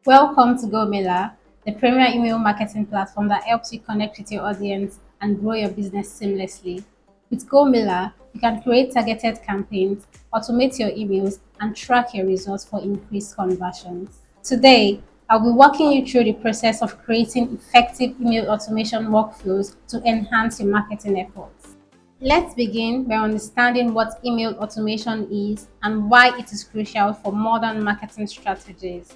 Welcome to GoMailer, the premier email marketing platform that helps you connect with your audience and grow your business seamlessly. With GoMailer, you can create targeted campaigns, automate your emails, and track your results for increased conversions. Today, I'll be walking you through the process of creating effective email automation workflows to enhance your marketing efforts. Let's begin by understanding what email automation is and why it is crucial for modern marketing strategies.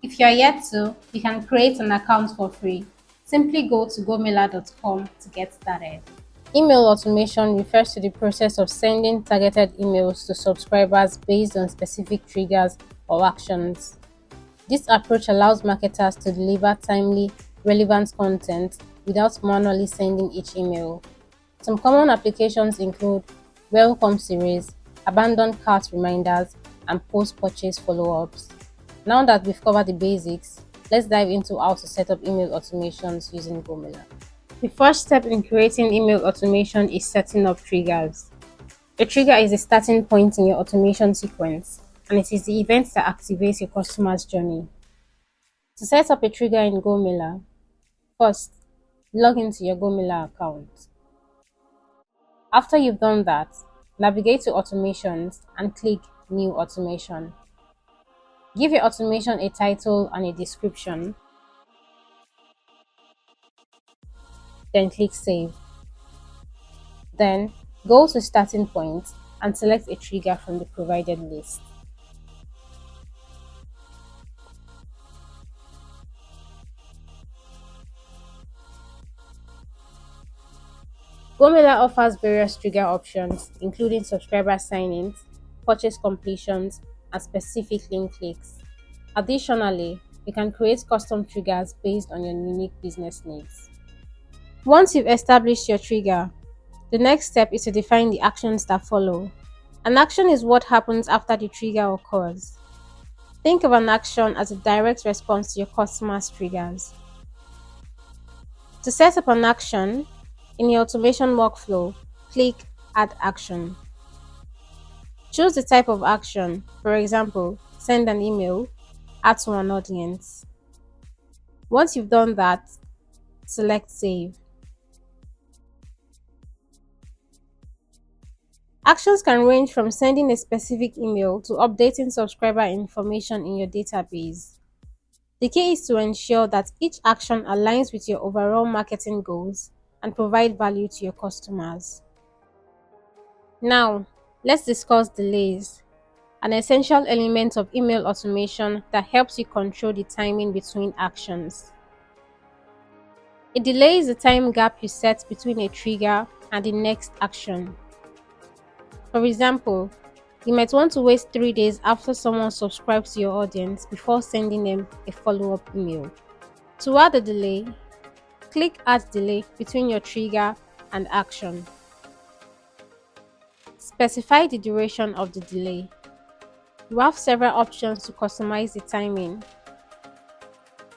If you are yet to, you can create an account for free. Simply go to gomailer.com to get started. Email automation refers to the process of sending targeted emails to subscribers based on specific triggers or actions. This approach allows marketers to deliver timely, relevant content without manually sending each email. Some common applications include welcome series, abandoned cart reminders, and post-purchase follow-ups. Now that we've covered the basics, let's dive into how to set up email automations using GoMailer. The first step in creating email automation is setting up triggers. A trigger is the starting point in your automation sequence, and it is the event that activates your customer's journey. To set up a trigger in GoMailer, first, log into your GoMailer account. After you've done that, navigate to Automations and click New Automation. Give your automation a title and a description, then click Save. Then, go to Starting Point and select a trigger from the provided list. GoMailer offers various trigger options, including subscriber sign-ins, purchase completions, and specific link clicks. Additionally, you can create custom triggers based on your unique business needs. Once you've established your trigger, the next step is to define the actions that follow. An action is what happens after the trigger occurs. Think of an action as a direct response to your customer's triggers. To set up an action, in your automation workflow, click Add Action. Choose the type of action, for example, send an email, add to an audience. Once you've done that, select Save. Actions can range from sending a specific email to updating subscriber information in your database. The key is to ensure that each action aligns with your overall marketing goals and provide value to your customers. Now, let's discuss delays, an essential element of email automation that helps you control the timing between actions. A delay is the time gap you set between a trigger and the next action. For example, you might want to wait 3 days after someone subscribes to your audience before sending them a follow-up email. To add a delay, click Add Delay between your trigger and action. Specify the duration of the delay. You have several options to customize the timing.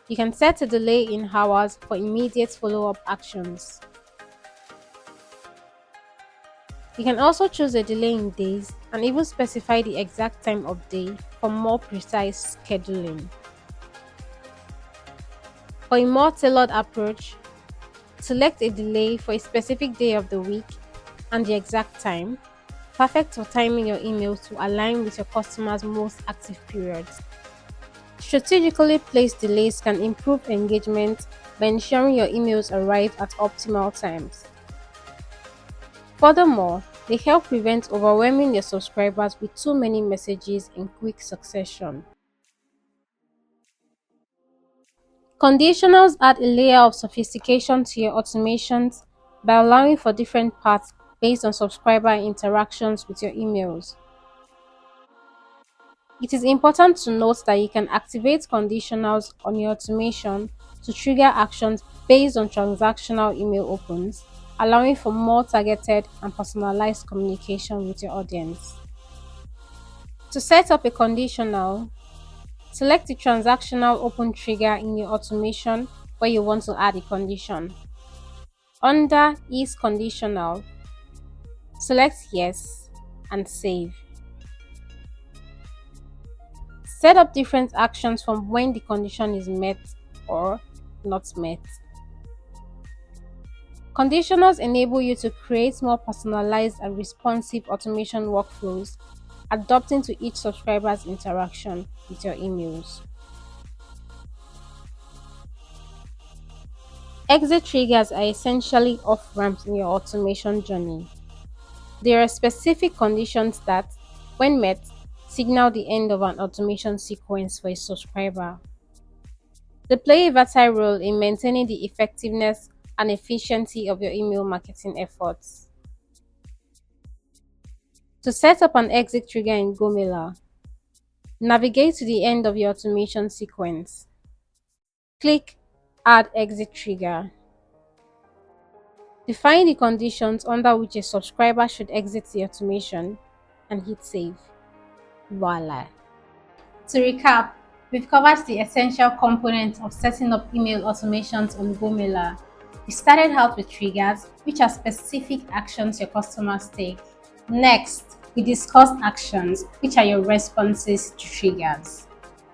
You can set a delay in hours for immediate follow-up actions. You can also choose a delay in days and even specify the exact time of day for more precise scheduling. For a more tailored approach, select a delay for a specific day of the week and the exact time, perfect for timing your emails to align with your customers' most active periods. Strategically placed delays can improve engagement by ensuring your emails arrive at optimal times. Furthermore, they help prevent overwhelming your subscribers with too many messages in quick succession. Conditionals add a layer of sophistication to your automations by allowing for different paths based on subscriber interactions with your emails. It is important to note that you can activate conditionals on your automation to trigger actions based on transactional email opens, allowing for more targeted and personalized communication with your audience. To set up a conditional, select the transactional open trigger in your automation where you want to add a condition. Under Is Conditional, select Yes and Save. Set up different actions from when the condition is met or not met. Conditionals enable you to create more personalized and responsive automation workflows, adapting to each subscriber's interaction with your emails. Exit triggers are essentially off ramps in your automation journey. There are specific conditions that, when met, signal the end of an automation sequence for a subscriber. They play a vital role in maintaining the effectiveness and efficiency of your email marketing efforts. To set up an exit trigger in Gomela, navigate to the end of your automation sequence. Click Add Exit Trigger. Define the conditions under which a subscriber should exit the automation and hit Save. Voila! To recap, we've covered the essential components of setting up email automations on Gomela. We started out with triggers, which are specific actions your customers take. Next, we discussed actions, which are your responses to triggers.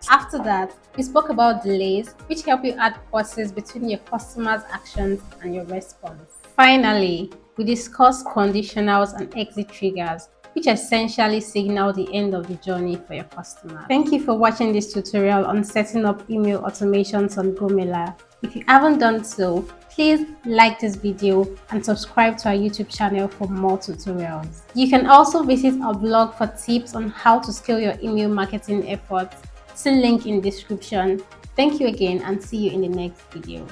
After that, we spoke about delays, which help you add pauses between your customer's actions and your response. Finally, we discussed conditionals and exit triggers, which essentially signal the end of the journey for your customer. Thank you for watching this tutorial on setting up email automations on Gomela. If you haven't done so, please like this video and subscribe to our YouTube channel for more tutorials. You can also visit our blog for tips on how to scale your email marketing efforts. See link in description. Thank you again and see you in the next video.